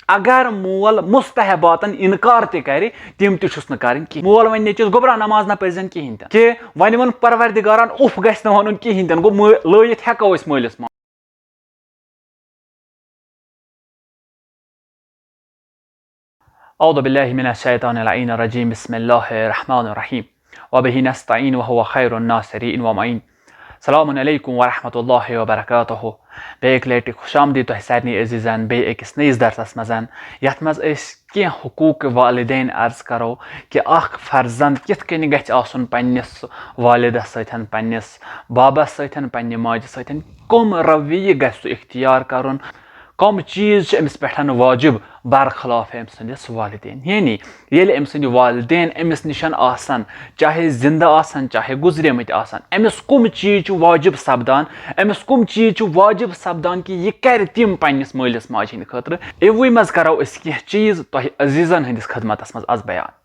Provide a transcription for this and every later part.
अगर मोल मुस्तहबातन इनकार ते करे तिम ते छुस न करन कि मोल वन नेचिस गोबरा नमाज न पजन किहिन त कि वन वन परवरदिगारन उफ गस न वनुन किहिन त गो लयित हेको अस मलिस أعوذ بالله من الشيطان اللعين الرجيم بسم الله الرحمن الرحيم وبه نستعين وهو خير الناصرين ومعين السلام عليكم ورحمة الله وبركاته بیک لٹہِ خوش آمدید تۄہہِ سارنٕے عزیٖزن بیٚیہِ أکِس نٔیِس درسس منٛز یتھ منٛز أسۍ کینٛہہ حقوٗق والدین عرض کرو کہِ اکھ فرزند کِتھ کٔنۍ گژھِ آسُن پننِس والدس سۭتۍ پننِس بابس سۭتۍ پننہِ ماجہِ سۭتۍ کٕم رویہِ گژھِ سُہ اختیار کرُن کم چیٖز چھِ أمِس پٮ۪ٹھ واجب برخلاف أمۍ سٕنٛدِس والدین یعنی ییٚلہِ أمۍ سٕنٛدِ والدین أمِس نِشن آسن چاہے زِندٕ آسن چاہے گُزریمٕتۍ آسن أمِس کٕم چیٖز چھِ واجب سپدان أمِس کٕم چیٖز چھِ واجب سپدان کہِ یہِ کرِ تِم پننِس مٲلِس ماجہِ ہٕنٛدِ خٲطرٕ اِوٕے منٛز کرو أسۍ کینٛہہ چیٖز تۄہہِ عزیٖزن ہٕنٛدِس خدمتس منٛز آز بیان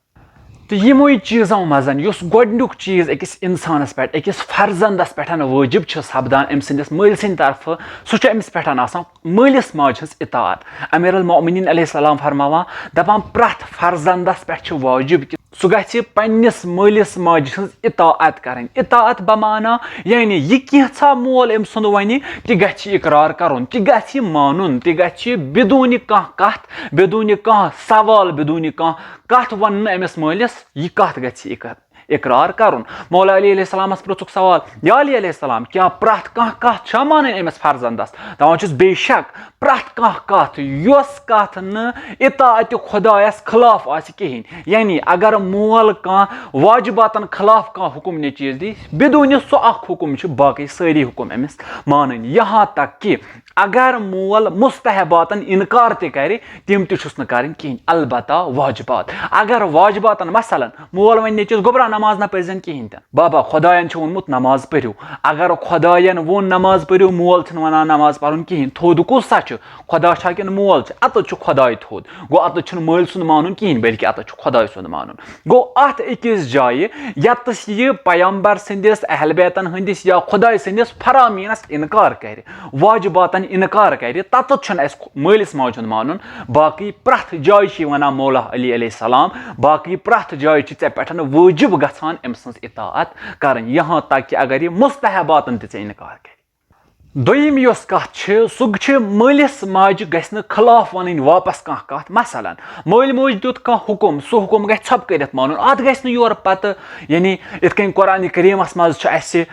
تہٕ یِموٕے چیٖزو منٛز یُس گۄڈنیُک چیٖز أکِس انسانس پٮ۪ٹھ أکِس فرزندس پٮ۪ٹھ وٲجب چھُ سپدان أمۍ سٕنٛدِس مٲلۍ سٕنٛدِ طرفہٕ سُہ چھُ أمِس پٮ۪ٹھ آسان مٲلِس ماجہِ ہٕنٛز اطاعت امیر المؤمنیٖن علیہ السلام فرماوان دپان پرٛٮ۪تھ فرزندس پٮ۪ٹھ چھُ واجب کہِ سُہ گژھِ پننِس مٲلِس ماجہِ ہٕنٛز اطاعت کرٕنۍ اطاعت بمانا یعنی یہِ کینٛژھا مول أمۍ سُنٛد ونہِ تہِ گژھِ اقرار کرُن تہِ گژھِ مانُن تہِ گژھِ بدوٗنہِ کانٛہہ کتھ بدوٗنہِ کانٛہہ سوال بدوٗنہِ کانٛہہ کتھ وننہٕ أمِس مٲلِس یہِ کتھ گژھِ اقرار کرُن مولا علی علیہ السلامس پرٛژھُکھ سوال یا علی علیہ السلام کیٛاہ پرٛٮ۪تھ کانٛہہ کتھ چھا مانٕنۍ أمِس فرزندس دپان چھُس بے شک پرٛٮ۪تھ کانٛہہ کتھ یۄس کتھ نہٕ اطاعتِ خۄدایس خلاف آسہِ کہیٖنۍ یعنی اگر مول کانٛہہ واجباتن خلاف کانٛہہ حُکم نہِ چیٖز دی بدوٗنہِ سُہ اکھ حُکم چھُ باقٕے سٲری حُکم أمِس مانٕنۍ یہاں تک کہِ اگر مول مستحباتن انکار تہِ کرِ تِم تہِ چھُس نہٕ کرٕنۍ کہیٖنۍ البتہ واجبات اگر واجباتن مثلاً مول ونہِ نیچِس گوٚبرا نماز نہ پٔرزٮ۪ن کہیٖنۍ تہِ بابا خۄداین چھُ ووٚنمُت نماز پٔرِو اگر خۄداین ووٚن نماز پٔرِو مول چھُنہٕ ونان نماز پرُن کہیٖنۍ تھوٚد کُس سا چھُ خۄدا چھا کِنہٕ مول چھُ اتٮ۪تھ چھُ خۄداے تھوٚد گوٚو اتٮ۪تھ چھُنہٕ مٲلۍ سُنٛد مانُن کہیٖنۍ بلکہِ اتٮ۪تھ چھُ خۄداے سُنٛد مانُن گوٚو اتھ أکِس جایہِ یتس یہِ پیغمبر سٕنٛدِس اہل بیتن ہٕنٛدِس یا خۄداے سٕنٛدِس فرامینس انکار کرِ واجباتن انکار کرِ تتٮ۪تھ چھُنہٕ اسہِ مٲلِس ماجہِ ہُنٛد مانُن باقٕے پرٛٮ۪تھ جایہِ چھِ ونان مولا علی علیہ السلام باقٕے پرٛٮ۪تھ جایہِ چھِ ژےٚ پٮ۪ٹھ وٲجب گژھان أمۍ سٕنٛز اطاعت کرٕنۍ یہاں تک کہِ اگر یہِ مستحباتن تہِ ژےٚ انکار کرِ دوٚیِم یۄس کتھ چھِ سُہ چھِ مٲلِس ماجہِ گژھِ نہٕ خلاف ونٕنۍ واپس کانٛہہ کتھ مثلاً مٲلۍ موج دیُت کانٛہہ حُکم سُہ حُکم گژھِ ژھۄپہٕ کٔرِتھ مانُن اتھ گژھِ نہٕ یورٕ پتہٕ یعنی یِتھ کٔنۍ قرآنِ کریٖمس منٛز چھُ اسہِ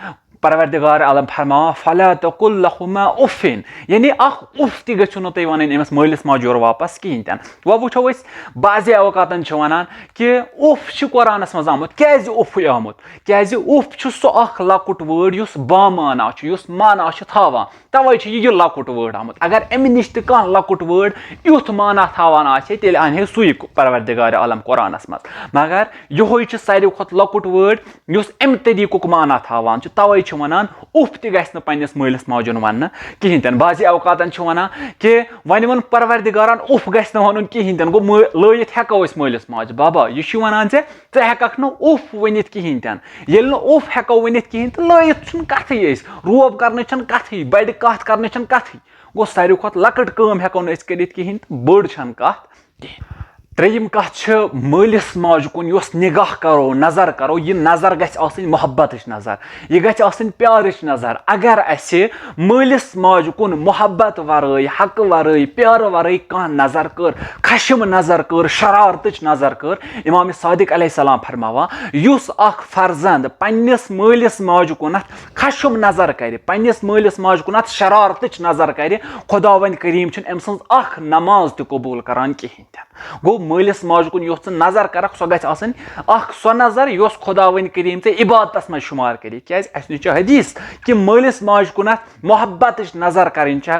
پروردگار عالم فرماوان فلا تقل لهما اف یعنی اکھ اف تہِ گٔژھِو نہٕ تُہۍ ونٕنۍ أمِس مٲلِس ماجہِ یورٕ واپس کہیٖنۍ تہِ نہٕ وۄنۍ وٕچھو أسۍ بعضے اوقاتن چھِ ونان کہِ اف چھُ قرآنس منٛز آمُت کیازِ اُفٕے آمُت کیازِ اف چھُ سُہ اکھ لۄکُٹ وٲڑ یُس بامانا چھُ یُس مانا چھُ تھاوان توے چھُ یہِ لۄکُٹ وٲڑ آمُت اگر امہِ نِش تہِ کانٛہہ لۄکُٹ وٲڑ یُتھ مانا تھاوان آسہِ تیٚلہِ انہِ ہے سُے پروردگارِ عالم قرآنس منٛز مگر یِہوے چھُ ساروی کھۄتہٕ لۄکُٹ وٲڑ یُس امہِ طٔریٖقُک مانا تھاوان چھُ توے چھِ ونان اُف تہِ گژھِ نہٕ پننِس مٲلِس ماجہِ ہُنٛد وننہٕ کہیٖنۍ تہِ نہٕ بعضے اوقاتن چھِ ونان کہِ وۄنۍ ووٚن پروردگارن اُف گژھِ نہٕ ونُن کہیٖنۍ تہِ نہٕ گوٚو لٲیِتھ ہٮ۪کو أسۍ مٲلِس ماجہِ بابا یہِ چھُ ونان ژےٚ ہٮ۪ککھ نہٕ اُف ؤنِتھ کہیٖنۍ تہِ نہٕ ییٚلہِ نہٕ اُف ہٮ۪کو ؤنِتھ کہیٖنۍ تہٕ لٲیِتھ چھُنہٕ کتھٕے أسۍ روب کرنٕچ چھنہٕ کتھٕے بڑِ کتھ کرنٕچ چھنہٕ کتھٕے گوٚو ساروی کھۄتہٕ لۄکٕٹ کٲم ہٮ۪کو نہٕ أسۍ کٔرِتھ کہیٖنۍ تہٕ بٔڑ چھنہٕ کتھ کہیٖنۍ ترٛیٚیِم کتھ چھِ مٲلِس ماجہِ کُن یۄس نگاہ کرو نظر کرو یہِ نظر گژھِ آسٕنۍ محبتٕچ نظر یہِ گژھِ آسٕنۍ پیارٕچ نظر اگر اسہِ مٲلِس ماجہِ کُن محبت ورٲے حقہٕ ورٲے پیارٕ ورٲے کانٛہہ نظر کٔر خشم نظر کٔر شرارتٕچ نظر کٔر امام صادق علیہ السلام فرماوان یُس اکھ فرزند پننِس مٲلِس ماجہِ کُنتھ خشم نظر کرِ پننِس مٲلِس ماجہِ کُنتھ شرارتٕچ نظر کرِ خۄدا وۄنۍ کریٖم چھُنہٕ أمۍ سٕنٛز اکھ نماز تہِ قبوٗل کران کہیٖنۍ تہِ گوٚو مٲلِس ماجہِ کُن یۄس ژٕ نظر کرکھ سۄ گژھِ آسٕنۍ اکھ سۄ نظر یۄس خۄدا وۄنۍ کریٖم ژےٚ عبادتس منٛز شُمار کری کیازِ اسہِ نِش چھُ حدیٖث کہِ مٲلِس ماجہِ کُنتھ محبتٕچ نظر کرٕنۍ چھےٚ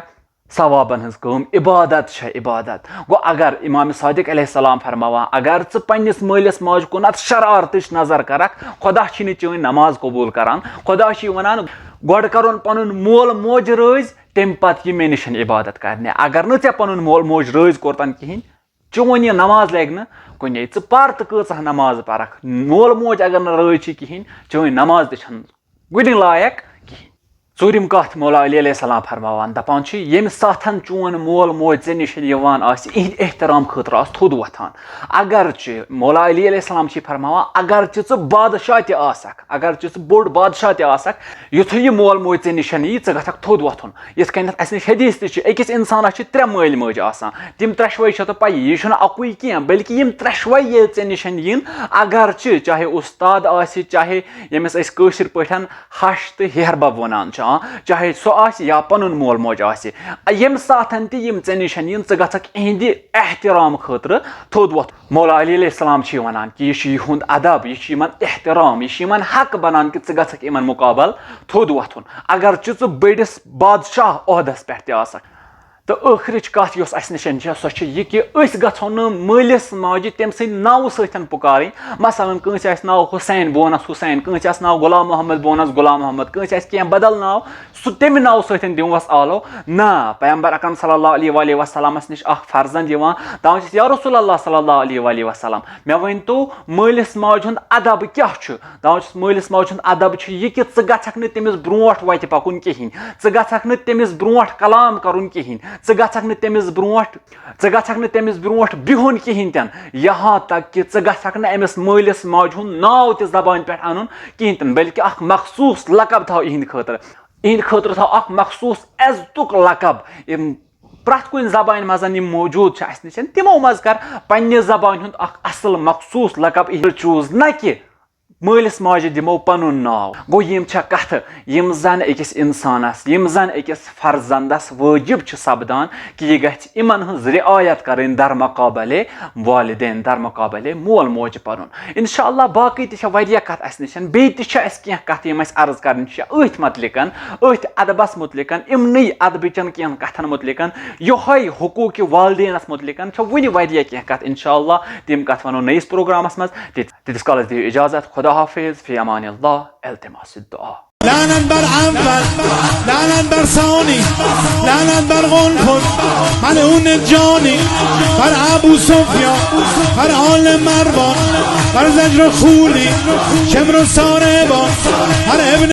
ثوابن ہٕنٛز کٲم عبادت چھےٚ عبادت گوٚو اگر امام صادق علیہ السلام فرماوان اگر ژٕ پننِس مٲلِس ماجہِ کُنتھ شرارتٕچ نظر کرکھ خۄدا چھِ نہٕ چٲنۍ نماز قبوٗل کران خۄدا چھِ ونان گۄڈٕ کرُن پنُن مول موج رٲضۍ تمہِ پتہٕ یہِ مےٚ نِش عبادت کرنہِ اگر نہٕ ژےٚ پنُن مول موج رٲضۍ کوٚرتن کہیٖنۍ چون یہِ نماز لگہِ نہٕ کُنے ژٕ پر تہٕ کۭژاہ نماز پرکھ مول موج اگر نہٕ رٲضۍ چھِ کہیٖنۍ چٲنۍ نماز تہِ چھنہٕ گُنہِ لایق کہیٖنۍ ژوٗرِم کَتھ مولا علی علیہ السلام فرماوان دَپان چھِ ییٚمہِ ساتہٕ چون مول موج ژےٚ نِش یِوان آسہِ یِہِنٛدِ احترام خٲطرٕ آس تھوٚد وۄتھان اگرچہِ مولا علی علیہ السلام چھِ فرماوان اگرچہِ ژٕ بادشاہ تہِ آسکھ اگرچہِ ژٕ بوٚڑ بادشاہ تہِ آسکھ یُتھُے یہِ مول موج ژےٚ نِش یی ژٕ گژھکھ تھوٚد وۄتھُن یِتھ کٔنٮ۪تھ اَسہِ نِش حدیث تہِ چھِ أکِس اِنسانَس چھِ 3 مٲلۍ مٲج آسان تِم ترٛٮ۪شوَے چھِ تہٕ پَیی یہِ چھُنہٕ اَکُے کینٛہہ بٔلکہِ یِم ترٛٮ۪شوَے ییٚلہِ ژےٚ نِش یِن اگرچہِ چاہے اُستاد آسہِ چاہے ییٚمِس أسۍ کٲشِر پٲٹھۍ ہَش تہٕ ہیہربب وَنان چھِ چاہے سُہ آسہِ یا پَنُن مول موج آسہِ ییٚمہِ ساتہٕ تہِ یِم ژےٚ نِش یِن ژٕ گژھکھ یِہِنٛدِ احترام خٲطرٕ تھوٚد وۄتھُن مولا علی علیہ السلام چھِ وَنان کہِ یہِ چھُ یِہُنٛد اَدب یہِ چھُ یِمن احترام یہِ چھُ یِمن حق بَنان کہِ ژٕ گژھکھ یِمن مُقابل تھوٚد وۄتھُن اگرچہِ ژٕ بٔڑِس بادشاہ عہدس پٮ۪ٹھ تہِ آسکھ تہٕ ٲخرٕچ کَتھ یۄس اَسہِ نِش چھےٚ سۄ چھِ یہِ کہِ أسۍ گژھو نہٕ مٲلِس ماجہِ تٔمۍ سٕنٛدِ ناوٕ سۭتۍ پُکارٕنۍ مثلاً کٲنٛسہِ آسہِ ناو حُسین بہٕ وَنس حُسین کٲنٛسہِ آسہِ ناو غلام محمد بہٕ وَنس غلام محمد کٲنٛسہِ آسہِ کینٛہہ بدل ناو سُہ تَمہِ ناوٕ سۭتۍ دِموس آلو نہ پیغمبر اکرم صلی اللہ علیہ وسلمس نِش اکھ فرزنٛد یِوان دپان چھِس یا رسول اللہ صلی اللہ علیہ وسلم مےٚ ؤنۍتو مٲلِس ماجہِ ہُنٛد ادب کیاہ چھُ دپان چھِس مٲلِس ماجہِ ہُنٛد ادب چھُ یہِ کہِ ژٕ گژھکھ نہٕ تٔمِس برونٛٹھ وَتہِ پَکُن کِہینۍ ژٕ گژھکھ نہٕ تٔمِس برونٛٹھ کلام کَرُن کِہینۍ ژٕ گژھکھ نہٕ تٔمِس برونٛٹھ بِہُن کِہینۍ تہِ نہٕ یہاں تک کہِ ژٕ گژھکھ نہٕ أمِس مٲلِس ماجہِ ہُنٛد ناو تہِ زبانہِ پٮ۪ٹھ اَنُن کِہینۍ تہِ نہٕ بٔلکہِ اکھ مخصوٗص لقب تھاو یِہِنٛدِ خٲطرٕ تھاو اکھ مخصوٗص عزتُک لقب یِم پرٛٮ۪تھ کُنہِ زبانہِ منٛز یِم موجوٗد چھِ اَسہِ نِش تِمو منٛز کر پننہِ زبانہِ ہُنٛد اکھ اصٕل مخصوٗص لقب چوٗز نہ کہِ مٲلِس ماجہِ دِمو پَنُن ناو گوٚو یِم چھےٚ کَتھٕ یِم زن أکِس اِنسانس یِم زن أکِس فرزنٛدس وٲجِب چھِ سپدان کہِ یہِ گژھِ یِمن ہٕنٛز رعایت کرٕنۍ درمقابلے والدین درمقابلے مول موج پَنُن انشاء اللہ باقٕے تہِ چھےٚ واریاہ کَتھ اَسہِ نِش بیٚیہِ تہِ چھِ اَسہِ کینٛہہ کَتھٕ یِم اَسہِ عرض کَرٕنۍ چھِ أتھۍ متعلقن أتھۍ ادبس متعلقن یِمنٕے ادبٕچن کینٛہن کَتھن متعلقن یِہوے حقوٗقِ والدینس متعلقن چھےٚ وُنہِ واریاہ کینٛہہ کَتھ انشاء اللہ تِم کَتھ وَنو نٔیِس پروگرامس منٛز تیٖتِس کالس دِیِو اِجازت خدا حافظ في امان الله التماس الدعاء لعنت بر عنبر لعنت بر ثانی لعنت بر قنفذ ملعون جانی بر ابو سفیان بر آل مروان بر زجر خولی شمر و ساربان بر ابن